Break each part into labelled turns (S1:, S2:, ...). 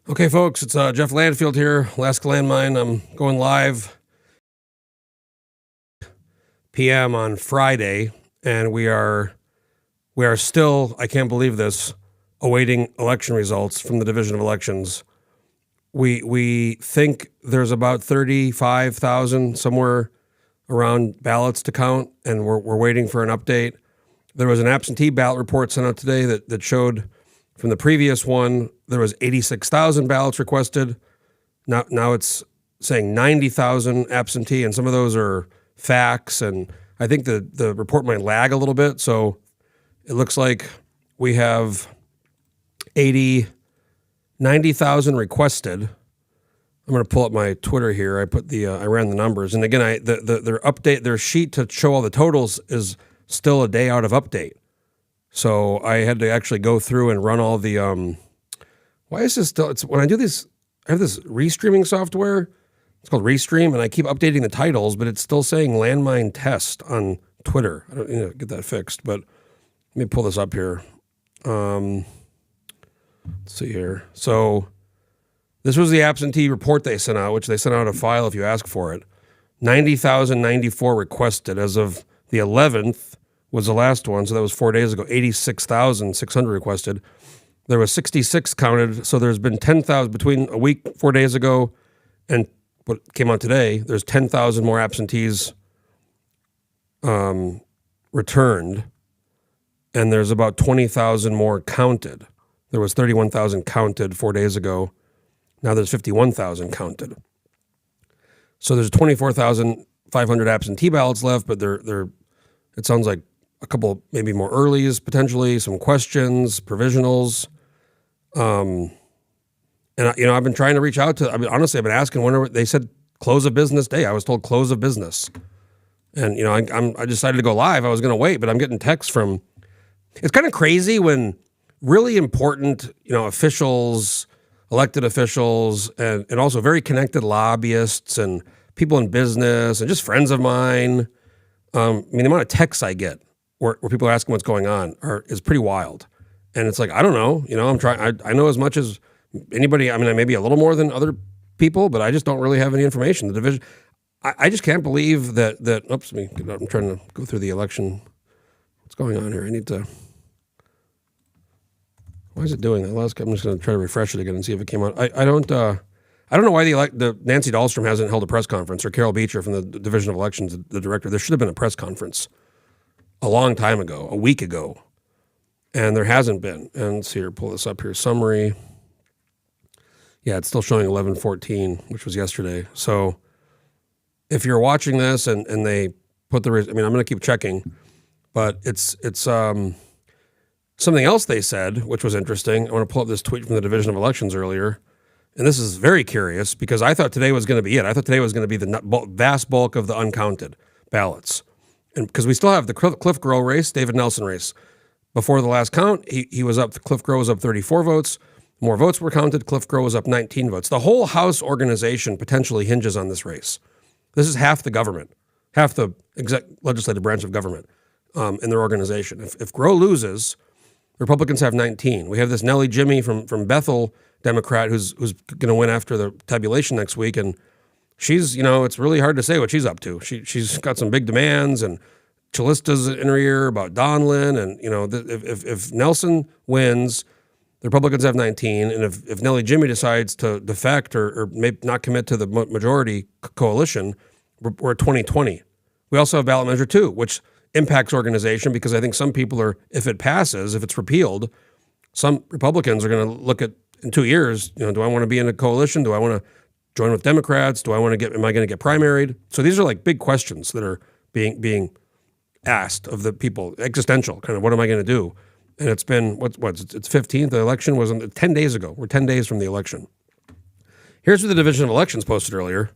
S1: Okay, folks, it's Jeff Landfield here, Alaska Landmine. I'm going live PM on Friday, and we are still, I can't believe this, awaiting election results from the Division of Elections. We think there's about 35,000 somewhere around ballots to count, and we're waiting for an update. There was an absentee ballot report sent out today that showed from the previous one, there was 86,000 ballots requested. Now it's saying 90,000 absentee, and some of those are facts, and I think the report might lag a little bit, so it looks like we have 90,000 requested. I'm going to pull up my Twitter here. I ran the numbers, and again, their sheet to show all the totals is still a day out of update. So I had to actually go through and run all the, why is this still, when I do this, I have this restreaming software. It's called Restream, and I keep updating the titles, but it's still saying landmine test on Twitter. I don't get that fixed, but let me pull this up here. Let's see here. So this was the absentee report they sent out, which they sent out a file if you ask for it. 90,094 requested as of the 11th. Was the last one, so that was 4 days ago. 86,600 requested. There was 66 counted, so there's been 10,000 between a week, 4 days ago, and what came out today. There's 10,000 more absentees returned, and there's about 20,000 more counted. There was 31,000 counted 4 days ago. Now there's 51,000 counted. So there's 24,500 absentee ballots left, but it sounds like a couple, maybe more earlies, potentially, some questions, provisionals. And, I've been trying to reach out to, honestly, I've been asking when they said close of business day. I was told close of business. And, I decided to go live. I was going to wait, but I'm getting texts from, it's kind of crazy when really important, officials, elected officials, and also very connected lobbyists and people in business and just friends of mine. The amount of texts I get where people are asking what's going on is pretty wild. And it's like, I don't know, I'm trying, I know as much as anybody. I may be a little more than other people, but I just don't really have any information. The division, I just can't believe that, oops, I'm trying to go through the election. What's going on here? Why is it doing that? I'm just going to try to refresh it again and see if it came out. I don't know why the Nancy Dahlstrom hasn't held a press conference, or Carol Beecher from the Division of Elections, the director. There should have been a press conference a long time ago, a week ago, and there hasn't been. And let's see here, pull this up here, summary. Yeah, it's still showing 11/14, which was yesterday. So if you're watching this and they put I'm going to keep checking, but it's something else they said, which was interesting. I want to pull up this tweet from the Division of Elections earlier. And this is very curious because I thought today was going to be it. I thought today was going to be the vast bulk of the uncounted ballots. And because we still have the Cliff Grow race, David Nelson race. Before the last count, he was up, Cliff Grow was up 34 votes. More votes were counted. Cliff Grow was up 19 votes. The whole House organization potentially hinges on this race. This is half the government, half the legislative branch of government in their organization. If Grow loses, Republicans have 19. We have this Nellie Jimmy from Bethel, Democrat, who's going to win after the tabulation next week, and she's, it's really hard to say what she's up to. She's got some big demands, and Chalista's in her ear about Donlin, and if Nelson wins, the Republicans have 19, and if Nellie Jimmy decides to defect or maybe not commit to the majority coalition, we're at 2020. We also have ballot measure 2, which impacts organization because I think some people are, if it passes, if it's repealed, some Republicans are going to look at in 2 years, do I want to be in a coalition? Do I want to join with Democrats? Am I going to get primaried? So these are like big questions that are being asked of the people, existential, kind of what am I going to do? And it's been, it's 15th. The election was 10 days ago. We're 10 days from the election. Here's what the Division of Elections posted earlier.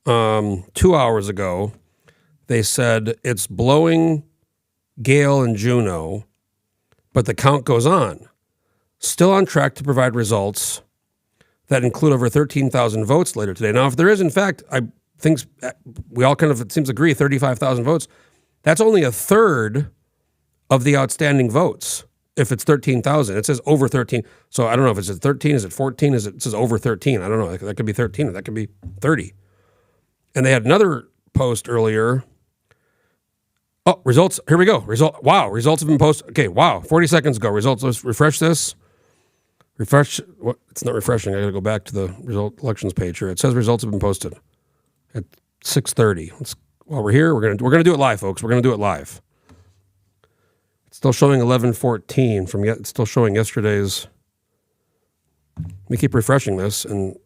S1: 2 hours ago, they said it's blowing Gale and Juneau, but the count goes on. Still on track to provide results that include over 13,000 votes later today. Now, if there is, in fact, I think we all kind of, it seems, agree, 35,000 votes, that's only a third of the outstanding votes. if it's 13,000. It says over 13. So I don't know if it's at 13, is it 14, it says over 13. I don't know. That could be 13, or that could be 30. And they had another post earlier. Oh, results. Here we go. Wow, results have been posted. Okay, wow, 40 seconds ago. Results. Let's refresh this. Refresh. What? It's not refreshing. I got to go back to the elections page here. It says results have been posted at 6:30. While we're here, we're gonna do it live, folks. We're gonna do it live. It's still showing 11:14 from yet. It's still showing yesterday's. Let me keep refreshing this, and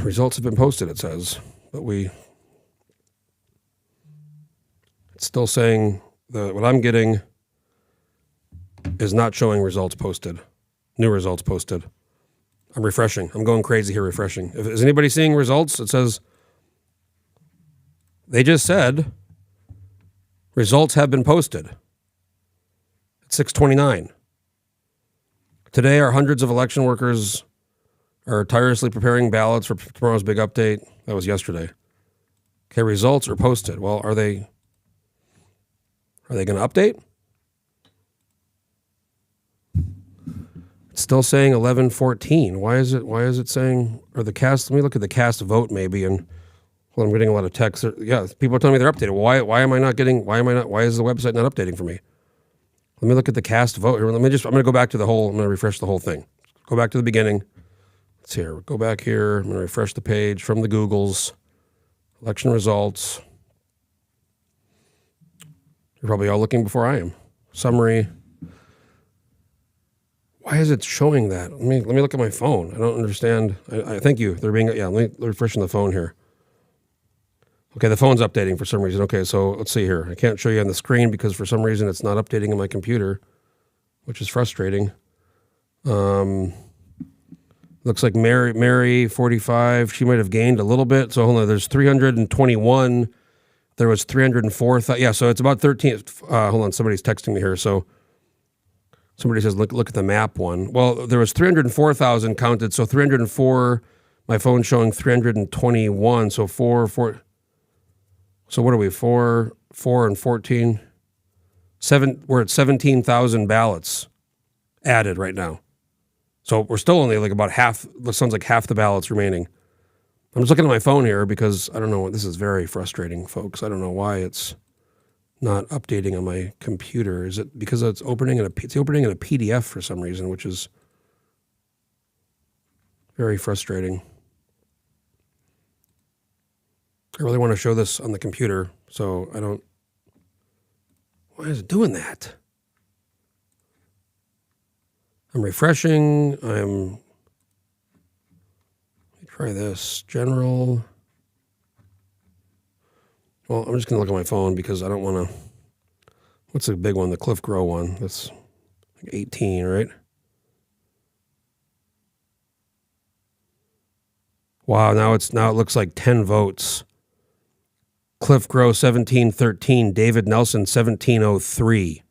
S1: results have been posted. It says, but it's still saying what I'm getting is not showing results posted, new results posted. I'm refreshing. I'm going crazy here refreshing. Is anybody seeing results? It says, they just said results have been posted at 6:29. Today, our hundreds of election workers are tirelessly preparing ballots for tomorrow's big update. That was yesterday. Okay, results are posted. Well, are they going to update? It's still saying 11:14. Why is it saying, or the cast? Let me look at the cast vote maybe. And well, I'm getting a lot of texts. Yeah, people are telling me they're updated. Why is the website not updating for me? Let me look at the cast vote here. I'm going to go back to I'm going to refresh the whole thing. Go back to the beginning. Let's see here. Go back here. I'm going to refresh the page from the Googles. Election results. You're probably all looking before I am. Summary. Why is it showing that? Let me look at my phone. I don't understand. I thank you. Let me refresh the phone here. Okay, the phone's updating for some reason. Okay, so let's see here. I can't show you on the screen because for some reason it's not updating on my computer, which is frustrating. Looks like Mary, 45, she might have gained a little bit. So hold on, there's 321. There was 304. Yeah, so it's about 13. Hold on, somebody's texting me here. So somebody says, look at the map one. Well, there was 304,000 counted. So 304, my phone's showing 321. So 4. So what are we, 4 and 14? 7, we're at 17,000 ballots added right now. So we're still only like about half, it sounds like half the ballots remaining. I'm just looking at my phone here because I don't know, this is very frustrating, folks. I don't know why it's not updating on my computer. Is it because it's opening in a PDF for some reason, which is very frustrating. I really want to show this on the computer, so I don't. Why is it doing that? I'm refreshing. Let me try this. General. Well, I'm just going to look at my phone because I don't want to. What's the big one? The Cliff Grow one. That's like 18, right? Wow, now it looks like 10 votes. Cliff Grow 1713, David Nelson 1703.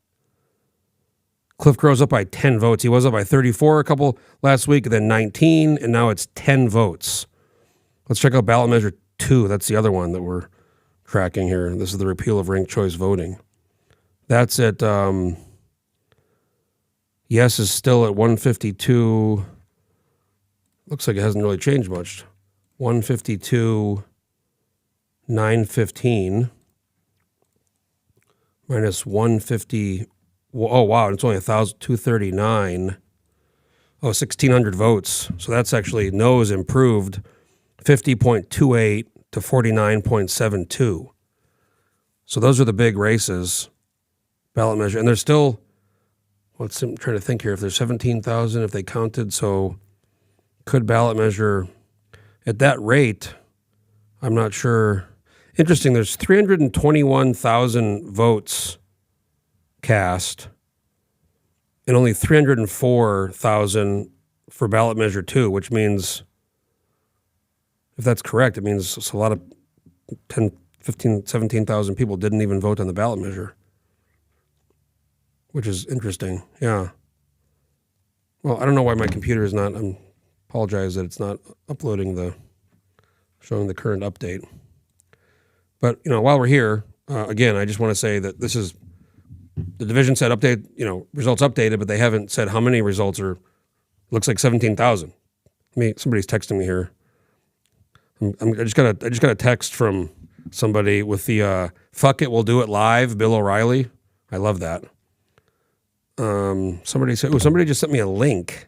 S1: Cliff Grow's up by 10 votes. He was up by 34 a couple last week, and then 19, and now it's 10 votes. Let's check out ballot measure 2. That's the other one that we're tracking here. This is the repeal of ranked choice voting. That's at, yes is still at 152. Looks like it hasn't really changed much. 152. 915 minus 150. Oh, wow. It's only 239. Oh, 1,600 votes. So that's actually no's improved 50.28 to 49.72. So those are the big races, ballot measure. And there's still, I'm trying to think here, if there's 17,000, if they counted. So could ballot measure at that rate? I'm not sure. Interesting, there's 321,000 votes cast and only 304,000 for ballot measure 2, which means, if that's correct, it means it's a lot of 10, 15, 17,000 people didn't even vote on the ballot measure, which is interesting. Yeah. Well, I don't know why my computer is not, I apologize that it's not uploading showing the current update. But, while we're here, again, I just want to say that this is the division said update, results updated, but they haven't said how many results are. Looks like 17,000. Somebody's texting me here. I just got a text from somebody with the "fuck it, we'll do it live." Bill O'Reilly. I love that. Somebody just sent me a link.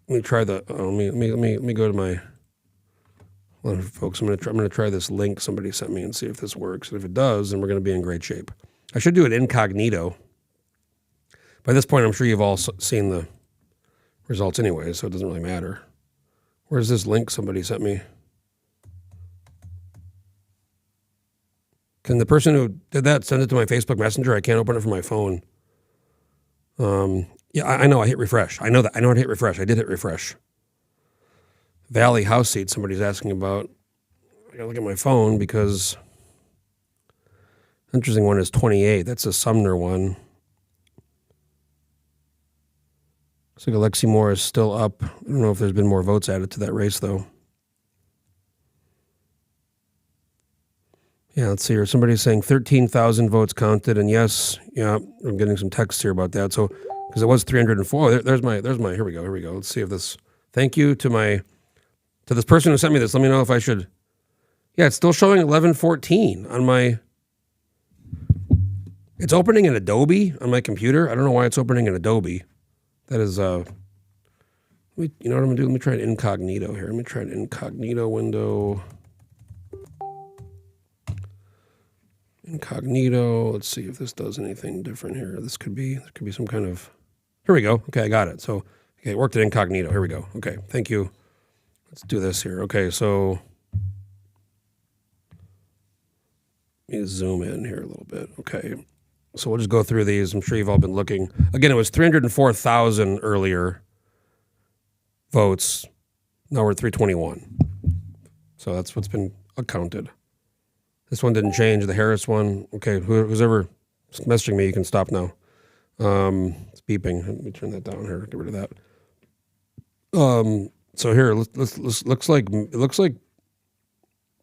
S1: Let me try the. Let me go to my. Well, folks, I'm gonna try this link somebody sent me and see if this works. And if it does, then we're gonna be in great shape. I should do it incognito. By this point, I'm sure you've all seen the results anyway, so it doesn't really matter. Where's this link somebody sent me? Can the person who did that send it to my Facebook Messenger? I can't open it from my phone. Yeah, I know. I hit refresh. I know that. I know how to hit refresh. I did hit refresh. Valley house seat somebody's asking about. I gotta look at my phone because interesting one is 28. That's a Sumner one. Looks like Alexi Moore is still up. I don't know if there's been more votes added to that race, though. Yeah, let's see here. Somebody's saying 13,000 votes counted, and yes, yeah, I'm getting some text here about that. So, because it was 304. There's my. Here we go. Let's see if this. Thank you to this person who sent me this. Let me know if I should. Yeah, it's still showing 1114 on my. It's opening in Adobe on my computer. I don't know why it's opening in Adobe. That is, you know what I'm gonna do? Let me try an incognito here. Let me try an incognito window. Incognito. Let's see if this does anything different here. There could be some kind of. Here we go. Okay, I got it. So, okay, it worked at incognito. Here we go. Okay, thank you. Let's do this here. Okay, so let me zoom in here a little bit. Okay, so we'll just go through these. I'm sure you've all been looking. Again, it was 304,000 earlier votes. Now we're at 321. So that's what's been accounted. This one didn't change. The Harris one. Okay, who's ever messaging me, you can stop now. It's beeping. Let me turn that down here. Get rid of that. So here, let's looks like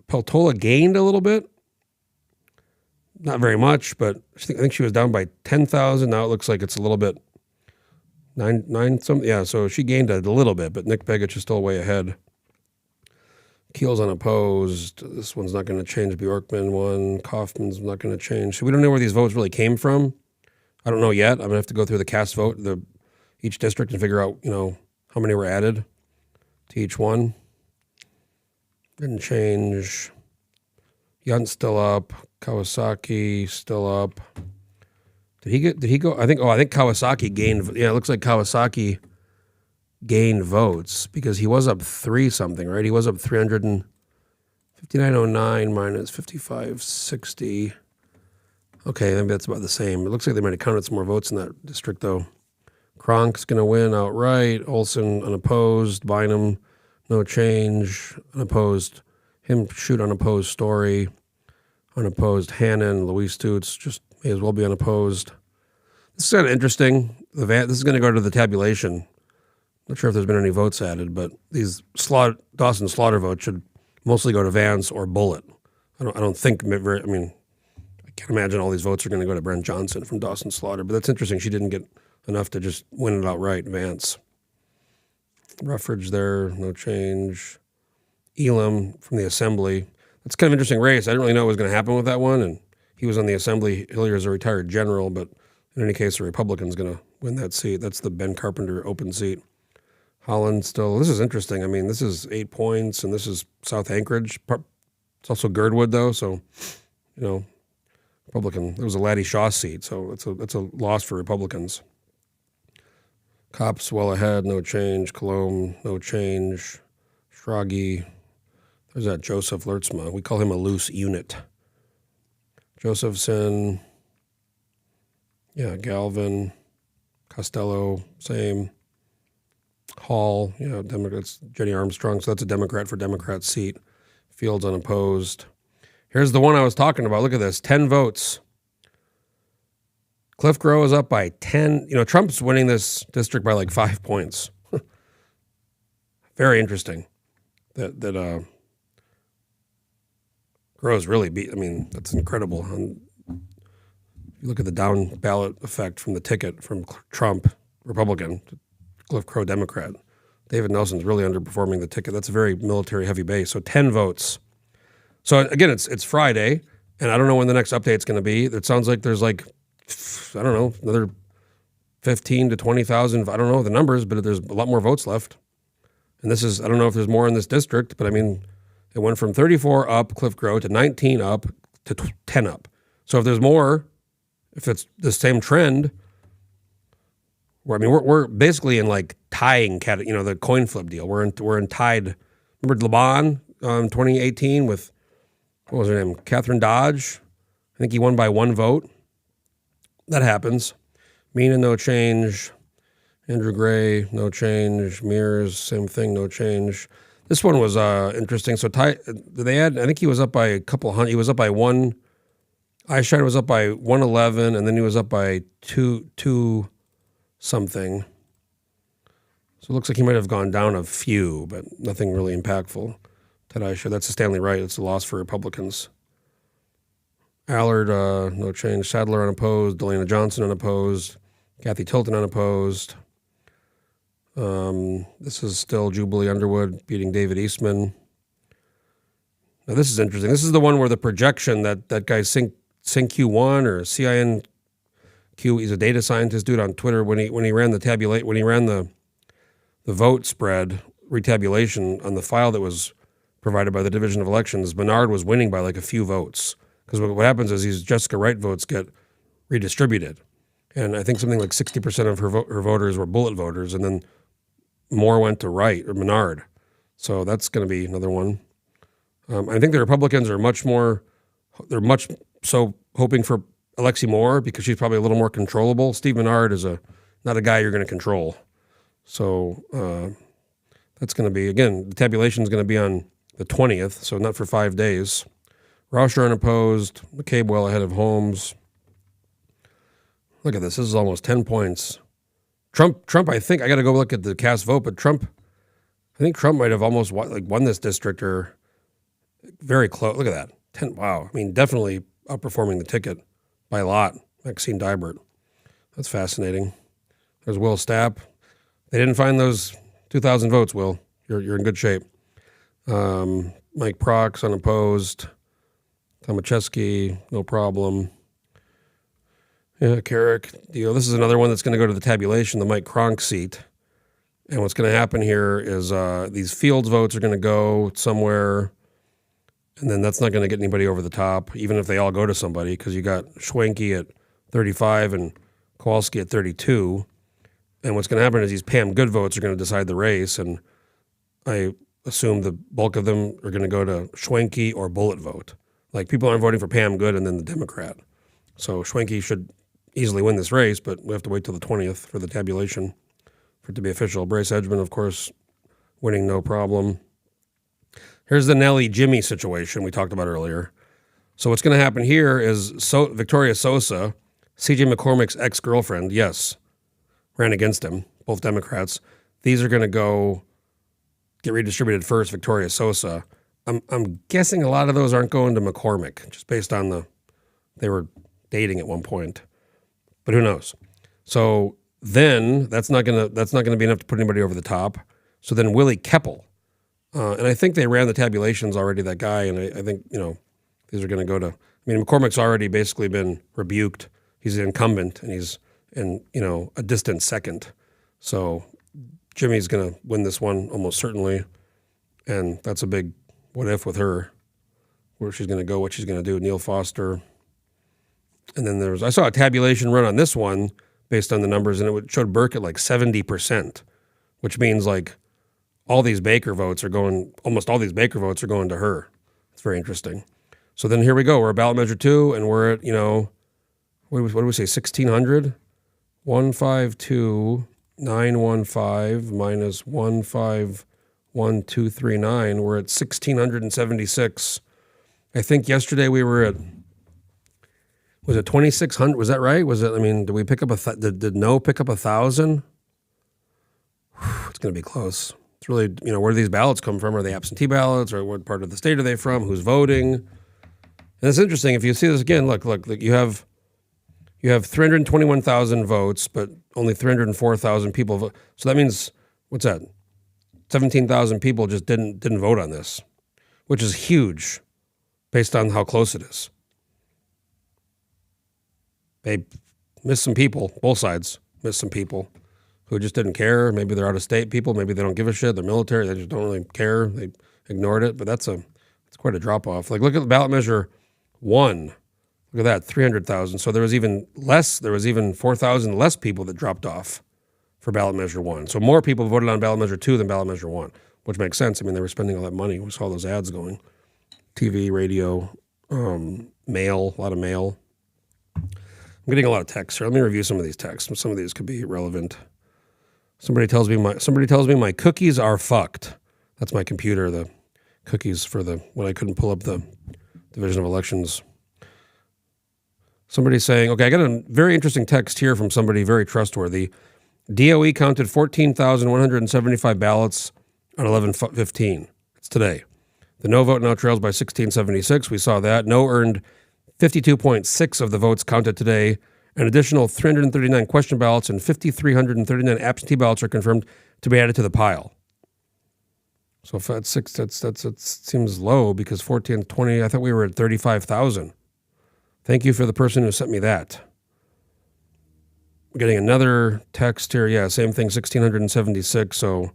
S1: Peltola gained a little bit. Not very much, but I think she was down by 10,000. Now it looks like it's a little bit nine something. Yeah, so she gained a little bit, but Nick Begich is still way ahead. Keel's unopposed. This one's not going to change. Bjorkman won. Kaufman's not going to change. So we don't know where these votes really came from. I don't know yet. I'm going to have to go through the cast vote, each district, and figure out, how many were added to each one. Didn't change. Yunt's still up. Kawasaki still up. Did he go? I think Kawasaki gained. Yeah, it looks like Kawasaki gained votes because he was up 3 something, right? He was up 359.09 minus 55.60. Okay, maybe that's about the same. It looks like they might have counted some more votes in that district, though. Kronk's going to win outright. Olson unopposed. Bynum, no change. Unopposed. Him shoot unopposed. Story, unopposed. Hannon, Louise Stutz, just may as well be unopposed. This is kind of interesting. This is going to go to the tabulation. Not sure if there's been any votes added, but these Dawson Slaughter votes should mostly go to Vance or Bullitt. I don't think very. I mean, I can't imagine all these votes are going to go to Brent Johnson from Dawson Slaughter, but that's interesting. She didn't get enough to just win it outright. Vance, Ruffridge there, no change. Elam from the Assembly. That's kind of an interesting race. I didn't really know what was going to happen with that one, and he was on the Assembly. Hillier's a retired general, but in any case, a Republican's going to win that seat. That's the Ben Carpenter open seat. Holland still. This is interesting. I mean, this is 8 points, and this is South Anchorage. It's also Girdwood, though, so, Republican. There was a Laddie Shaw seat, so it's a loss for Republicans. Cops well ahead, no change. Colomb, no change. Schragi. There's that Joseph Lertzma. We call him a loose unit. Josephson. Yeah, Galvin. Costello, same. Hall, Democrats, Jenny Armstrong, so that's a Democrat for Democrat seat. Fields unopposed. Here's the one I was talking about. Look at this, 10 votes. Cliff Grow is up by 10. Trump's winning this district by like 5 points. Very interesting that Grow's really beat. I mean, that's incredible. you look at the down ballot effect from the ticket from Trump, Republican, to Cliff Crow, Democrat. David Nelson's really underperforming the ticket. That's a very military-heavy base. So 10 votes. So again, it's Friday, and I don't know when the next update's going to be. It sounds like there's like, I don't know, another 15 to 20,000. I don't know the numbers, but there's a lot more votes left. And this is, I don't know if there's more in this district, but I mean, it went from 34 up Cliff Crow to 19 up to 10 up. So if there's more, if it's the same trend, we're basically in like tying the coin flip deal. We're in tied. Remember LeBon 2018 with, what was her name? Catherine Dodge. I think he won by 1 vote. That happens. Mina, no change. Andrew Gray, no change. Mears, same thing, no change. This one was interesting. So they had, I think he was up by a couple hundred. He was up by 1. Eyeshine was up by 111, and then he was up by two something. So it looks like he might have gone down a few, but nothing really impactful. Ted Eyeshine, that's a Stanley Wright. It's a loss for Republicans. Allard, no change. Sadler unopposed. Delana Johnson unopposed. Kathy Tilton unopposed. This is still Jubilee Underwood beating David Eastman. Now this is interesting. This is the one where the projection that guy SynQ1 or CINQ, he's a data scientist dude on Twitter. When he ran the vote spread retabulation on the file that was provided by the Division of Elections, Menard was winning by like a few votes. Because what happens is these Jessica Wright votes get redistributed. And I think something like 60% of her voters were bullet voters, and then more went to Wright or Menard. So that's going to be another one. I think the Republicans are much so hoping for Alexi Moore because she's probably a little more controllable. Steve Menard is not a guy you're going to control. So that's going to be, again, the tabulation is going to be on the 20th, so not for 5 days. Rauscher unopposed, McCabe well ahead of Holmes. Look at this. This is almost 10 points. Trump, I think, I got to go look at the cast vote, but I think Trump might have almost won this district or very close. Look at that. 10, wow. I mean, definitely outperforming the ticket by a lot. Maxine Dybert. That's fascinating. There's Will Stapp. They didn't find those 2,000 votes, Will. You're in good shape. Mike Prox, unopposed. Tomaszewski, no problem. Yeah, Carrick. This is another one that's going to go to the tabulation, the Mike Cronk seat. And what's going to happen here is these Fields votes are going to go somewhere, and then that's not going to get anybody over the top, even if they all go to somebody, because you got Schwenke at 35 and Kowalski at 32. And what's going to happen is these Pam Good votes are going to decide the race, and I assume the bulk of them are going to go to Schwenke or bullet vote. Like, people aren't voting for Pam Good and then the Democrat. So Schwenke should easily win this race, but we have to wait till the 20th for the tabulation for it to be official. Brace Edgman, of course, winning no problem. Here's the Nellie Jimmy situation we talked about earlier. So what's going to happen here is Victoria Sosa, C.J. McCormick's ex-girlfriend, yes, ran against him, both Democrats. These are going to get redistributed first, Victoria Sosa. I'm guessing a lot of those aren't going to McCormick, just based on they were dating at one point, but who knows? So then that's not gonna be enough to put anybody over the top. So then Willie Keppel, and I think they ran the tabulations already. That guy, and I think these are going to go to. I mean, McCormick's already basically been rebuked. He's an incumbent, and he's in a distant second. So Jimmy's going to win this one almost certainly, and that's a big what if with her, where she's going to go, what she's going to do. Neil Foster. And then I saw a tabulation run on this one based on the numbers, and it showed Burke at like 70%, which means like almost all these Baker votes are going to her. It's very interesting. So then here we go. We're at ballot measure 2, and we're at, what do we say, 1,600? 152,915 minus 151,239. We're at 1,676. I think yesterday we were at, was it 2,600? Was that right? Was it? I mean, did we pick up did No pick up 1,000? It's going to be close. It's really, where do these ballots come from? Are they absentee ballots, or what part of the state are they from? Who's voting? And it's interesting if you see this again. Look. You have You have 321,000 votes, but only 304,000 people vote. So that means, what's that? 17,000 people just didn't vote on this, which is huge based on how close it is. They missed some people, both sides missed some people who just didn't care. Maybe they're out of state people. Maybe they don't give a shit. They're military. They just don't really care. They ignored it. But that's quite a drop off. Like, look at the ballot measure 1. Look at that, 300,000. So there was even 4,000 less people that dropped off for ballot measure 1. So more people voted on ballot measure 2 than ballot measger 1, which makes sense. I mean, they were spending all that money. We saw those ads going. TV, radio, mail, a lot of mail. I'm getting a lot of texts here. Let me review some of these texts. Some of these could be relevant. Somebody tells me my cookies are fucked. That's my computer, the cookies for when I couldn't pull up the Division of Elections. Somebody's saying, okay, I got a very interesting text here from somebody very trustworthy. DOE counted 14,175 ballots on 11/15. It's today. The no vote now trails by 1676. We saw that. No earned 52.6 of the votes counted today. An additional 339 question ballots and 5,339 absentee ballots are confirmed to be added to the pile. So if that's 6, that seems low because 14, 20, I thought we were at 35,000. Thank you for the person who sent me that. We're getting another text here. Yeah, same thing, 1,676. So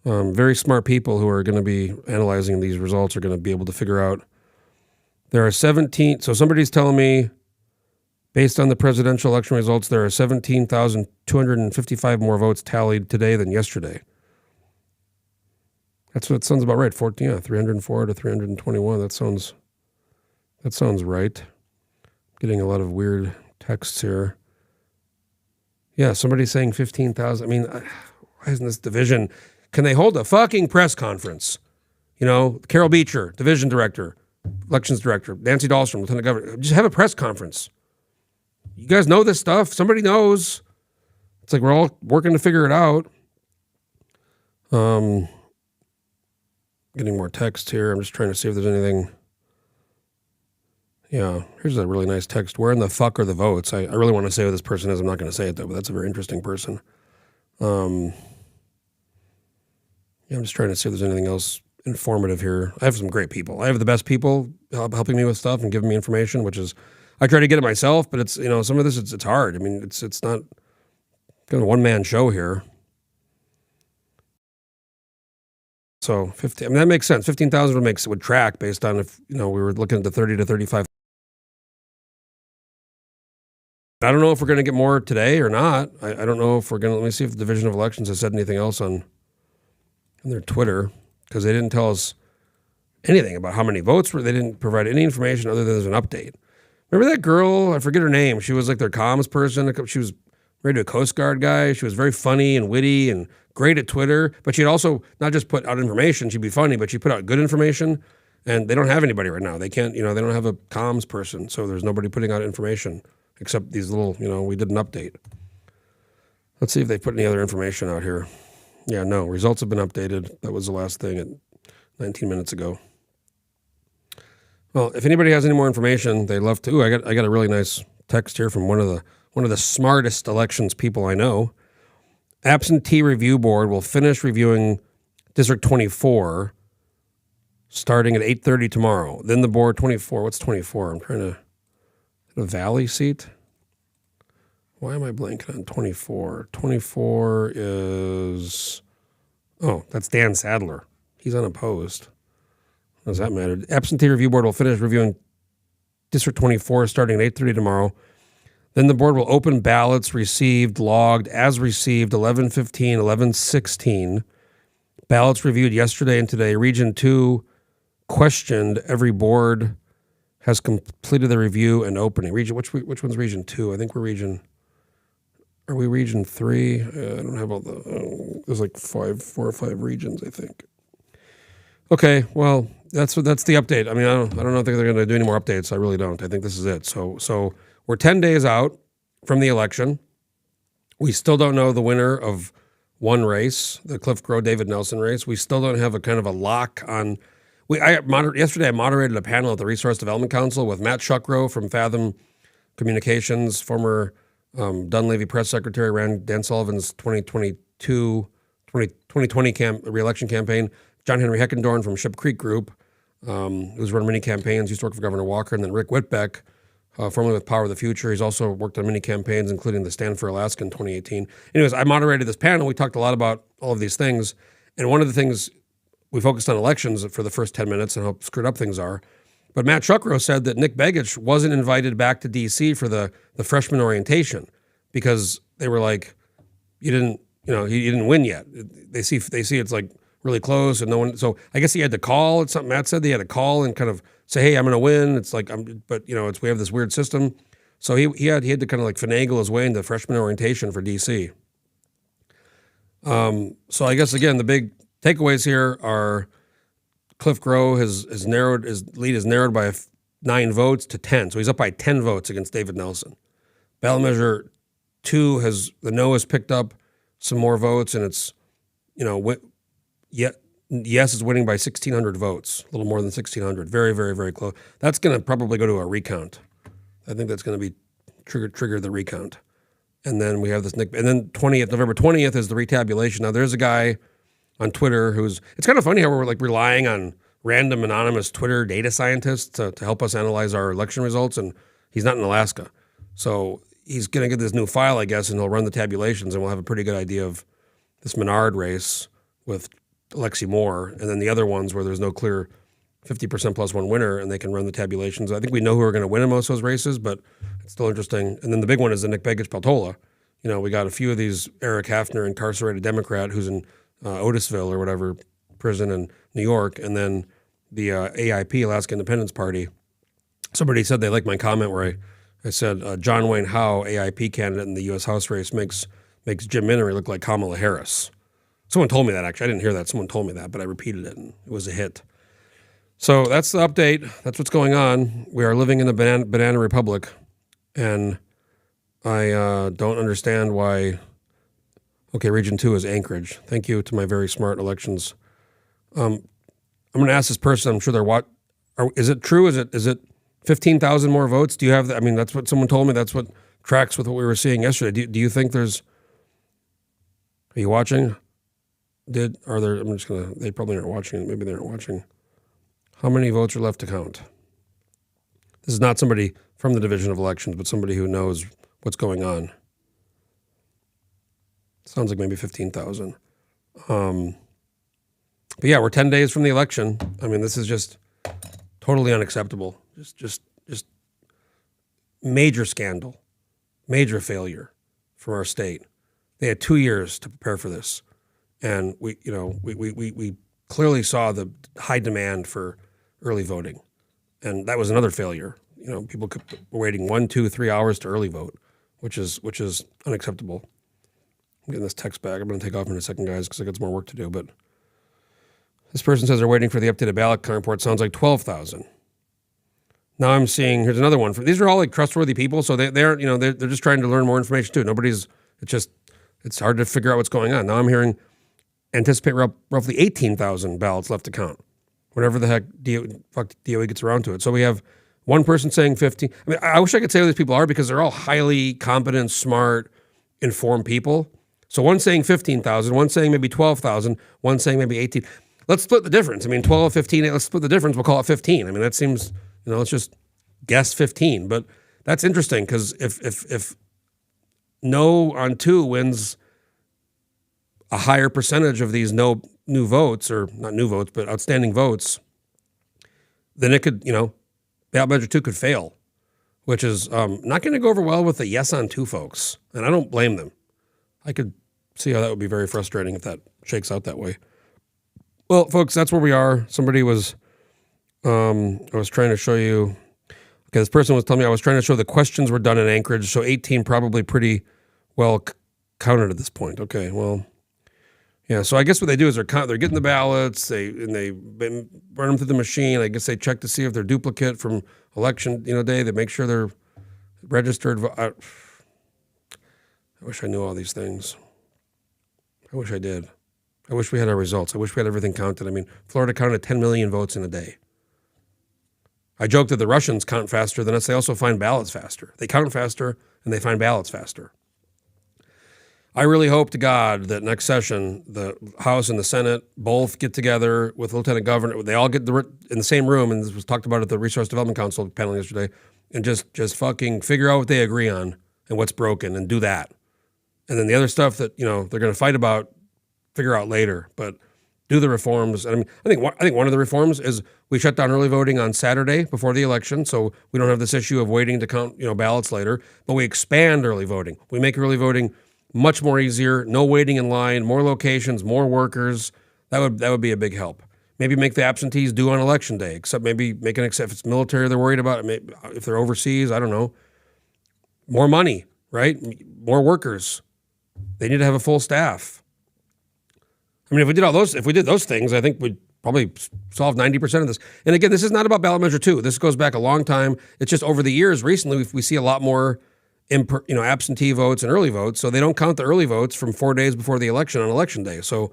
S1: very smart people who are going to be analyzing these results are going to be able to figure out. There are 17. So somebody's telling me, based on the presidential election results, there are 17,255 more votes tallied today than yesterday. That's what it sounds about right. 304 to 321. That sounds right. Getting a lot of weird texts here. Yeah, somebody's saying 15,000. I mean, why isn't this division? Can they hold a fucking press conference? You know, Carol Beecher, division director, elections director, Nancy Dahlstrom, lieutenant governor. Just have a press conference. You guys know this stuff. Somebody knows. It's like we're all working to figure it out. Getting more text here. I'm just trying to see if there's anything. Yeah, here's a really nice text. Where in the fuck are the votes? I really want to say who this person is. I'm not going to say it, though, but that's a very interesting person. Yeah, I'm just trying to see if there's anything else informative here. I have some great people. I have the best people helping me with stuff and giving me information, which is, I try to get it myself, but it's, some of this, it's hard. I mean, it's not kind of a one-man show here. So 15, I mean, that makes sense. 15,000 would track based on if, we were looking at the 30 to 35. I don't know if we're going to get more today or not. I don't know if we're going to, let me see if the Division of Elections has said anything else on their Twitter, because they didn't tell us anything about how many votes were. They didn't provide any information other than there's an update. Remember that girl? I forget her name. She was like their comms person. She was married to a Coast Guard guy. She was very funny and witty and great at Twitter, but she'd also not just put out information. She'd be funny, but she put out good information, and they don't have anybody right now. They can't, they don't have a comms person, so there's nobody putting out information except these little, we did an update. Let's see if they put any other information out here. Yeah, no, results have been updated. That was the last thing at 19 minutes ago. Well, if anybody has any more information, they'd love to. I got a really nice text here from one of the smartest elections people I know. Absentee Review Board will finish reviewing District 24 starting at 8:30 tomorrow. Then the board 24. What's 24? I'm trying to. A Valley seat? Why am I blanking on 24? 24 is. Oh, that's Dan Sadler. He's unopposed. What does that matter? Absentee Review Board will finish reviewing District 24 starting at 8:30 tomorrow. Then the board will open ballots logged as received 11:15, 11:16. Ballots reviewed yesterday and today. Region 2 questioned. Every board has completed the review and opening. Region, which one's Region 2? I think we're Region. Are we Region 3? I don't have all the. There's like 4 or 5 regions, I think. Okay, well, that's the update. I mean, I don't know if they're going to do any more updates. I really don't. I think this is it. So we're 10 days out from the election. We still don't know the winner of one race, the Cliff Grow David Nelson race. We still don't have a kind of a lock on. Yesterday I moderated a panel at the Resource Development Council with Matt Shuckrow from Fathom Communications, former Dunleavy press secretary, ran Dan Sullivan's 2020 re-election campaign. John Henry Heckendorn from Ship Creek Group, who's run many campaigns, used to work for Governor Walker, and then Rick Whitbeck, formerly with Power of the Future. He's also worked on many campaigns, including the Stand for Alaska in 2018. Anyways, I moderated this panel. We talked a lot about all of these things. And one of the things, we focused on elections for the first 10 minutes and how screwed up things are. But Matt Chuckrow said that Nick Begich wasn't invited back to D.C. for the freshman orientation because they were like, you didn't win yet. They see it's like really close and no one. So I guess he had to call. It's something Matt said. They had to call and kind of say, hey, I'm going to win. It's like, we have this weird system. So he had to kind of like finagle his way into freshman orientation for DC. So I guess, again, the big takeaways here are Cliff Groh his lead is narrowed by 9 votes to 10. So he's up by 10 votes against David Nelson. Ballot measure 2 the no has picked up some more votes, and it's, yes is winning by 1,600 votes, a little more than 1,600. Very, very, very close. That's going to probably go to a recount. I think that's going to be trigger the recount. And then we have this and then November 20th is the retabulation. Now there's a guy on Twitter it's kind of funny how we're like relying on random anonymous Twitter data scientists to help us analyze our election results, and he's not in Alaska. So he's going to get this new file, I guess, and he'll run the tabulations, and we'll have a pretty good idea of this Menard race with Alexi Moore, and then the other ones where there's no clear 50% plus one winner, and they can run the tabulations. I think we know who are going to win in most of those races, but it's still interesting. And then the big one is the Nick Begich-Peltola. We got a few of these Eric Hafner, incarcerated Democrat, who's in Otisville or whatever prison in New York, and then the AIP, Alaska Independence Party. Somebody said they liked my comment where I said John Wayne Howe, AIP candidate in the U.S. House race, makes Jim Mininery look like Kamala Harris. Someone told me that, actually. I didn't hear that. Someone told me that, but I repeated it, and it was a hit. So that's the update. That's what's going on. We are living in a banana republic, and I don't understand why. Okay, Region 2 is Anchorage. Thank you to my very smart elections. I'm going to ask this person. I'm sure they're is it true? Is it 15,000 more votes? Do you have that? I mean, that's what someone told me. That's what tracks with what we were seeing yesterday. Do you think there's? Are you watching? They probably aren't watching. Maybe they aren't watching. How many votes are left to count? This is not somebody from the Division of Elections, but somebody who knows what's going on. Sounds like maybe 15,000. But yeah, we're 10 days from the election. I mean, this is just totally unacceptable. Just major scandal, major failure from our state. They had 2 years to prepare for this. And we clearly saw the high demand for early voting, and that was another failure. People were waiting 1, 2, 3 hours to early vote, which is unacceptable. I'm getting this text back. I'm going to take off in a second, guys, because I got some more work to do. But this person says they're waiting for the updated ballot count report. Sounds like 12,000. Now I'm seeing here's another one. These are all like trustworthy people, so they're just trying to learn more information too. It's hard to figure out what's going on. Now I'm hearing. Anticipate roughly 18,000 ballots left to count. Whatever the heck DOE gets around to it. So we have one person saying 15. I mean, I wish I could say who these people are because they're all highly competent, smart, informed people. So one saying 15,000, one saying maybe 12,000, one saying maybe 18. Let's split the difference. I mean, 12, 15, let's split the difference. We'll call it 15. I mean, that seems, let's just guess 15. But that's interesting because if no on 2 wins a higher percentage of these no new votes, or not new votes, but outstanding votes, then it could, ballot measure 2 could fail, which is not going to go over well with the yes on 2 folks. And I don't blame them. I could see how that would be very frustrating if that shakes out that way. Well, folks, that's where we are. Somebody was, I was trying to show you, okay, this person was telling me I was trying to show the questions were done in Anchorage, so 18 probably pretty well counted at this point. Okay, well, yeah, so I guess what they do is they're getting the ballots, they run them through the machine. I guess they check to see if they're duplicate from election day. They make sure they're registered. I wish I knew all these things. I wish I did. I wish we had our results. I wish we had everything counted. I mean, Florida counted 10 million votes in a day. I joke that the Russians count faster than us. They also find ballots faster. They count faster and they find ballots faster. I really hope to God that next session, the House and the Senate both get together with Lieutenant Governor. They all get in the same room, and this was talked about at the Resource Development Council panel yesterday, and just fucking figure out what they agree on and what's broken and do that. And then the other stuff that, they're going to fight about, figure out later. But do the reforms. I mean, I think one of the reforms is we shut down early voting on Saturday before the election, so we don't have this issue of waiting to count, ballots later. But we expand early voting. We make early voting much more easier. No waiting in line. More locations. More workers. That would be a big help. Maybe make the absentees due on election day. Except maybe make an exception if it's military. They're worried about it. Maybe if they're overseas. I don't know. More money, right? More workers. They need to have a full staff. I mean, if we did those things, I think we'd probably solve 90% of this. And again, this is not about ballot measure 2. This goes back a long time. It's just over the years, recently, we see a lot more, absentee votes and early votes. So they don't count the early votes from 4 days before the election on election day. So,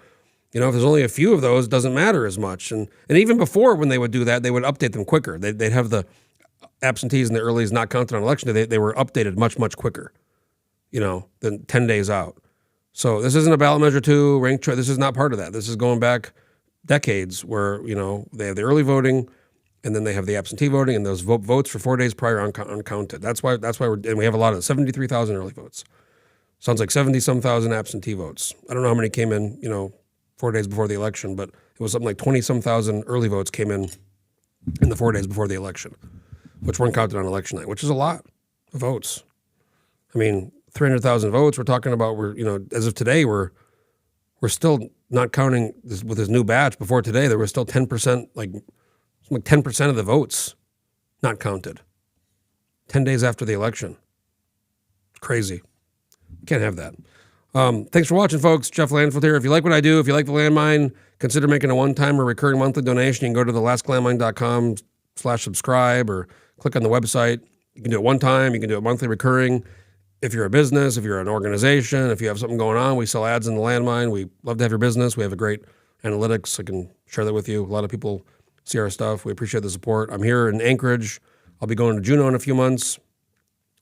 S1: if there's only a few of those, it doesn't matter as much. And even before, when they would do that, they would update them quicker. They'd have the absentees and the earlies not counted on election day. They were updated much, much quicker, than 10 days out. So this isn't a ballot measure 2, ranked choice. This is not part of that. This is going back decades where, they have the early voting and then they have the absentee voting, and those votes for 4 days prior uncounted. That's why we have a lot of 73,000 early votes. Sounds like 70-some thousand absentee votes. I don't know how many came in, 4 days before the election, but it was something like 20-some thousand early votes came in the 4 days before the election, which weren't counted on election night, which is a lot of votes. I mean, 300,000 votes. We're talking about, as of today, we're still not counting this with this new batch. Before today, there was still 10%, like 10% of the votes not counted. 10 days after the election. It's crazy. Can't have that. Thanks for watching, folks. Jeff Landfield here. If you like what I do, if you like the landmine, consider making a one-time or recurring monthly donation. You can go to thelastlandmine.com/subscribe or click on the website. You can do it one time. You can do it monthly recurring. If you're a business, if you're an organization, if you have something going on, we sell ads in the landmine. We love to have your business. We have a great analytics. I can share that with you. A lot of people see our stuff. We appreciate the support. I'm here in Anchorage. I'll be going to Juneau in a few months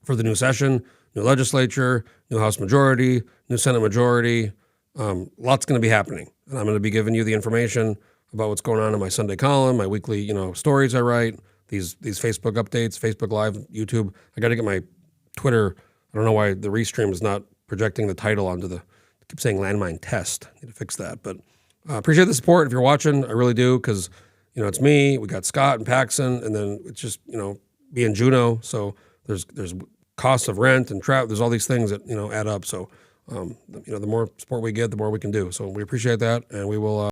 S1: for the new session, new legislature, new House majority, new Senate majority. Lots going to be happening. And I'm going to be giving you the information about what's going on in my Sunday column, my weekly, stories I write, these Facebook updates, Facebook Live, YouTube. I got to get my Twitter. I don't know why the Restream is not projecting the title onto I keep saying landmine test. I need to fix that. But appreciate the support. If you're watching, I really do, because, it's me. We got Scott and Paxson, and then it's just, be in Juneau. So there's costs of rent and travel. There's all these things that, add up. So, the more support we get, the more we can do. So we appreciate that, and we will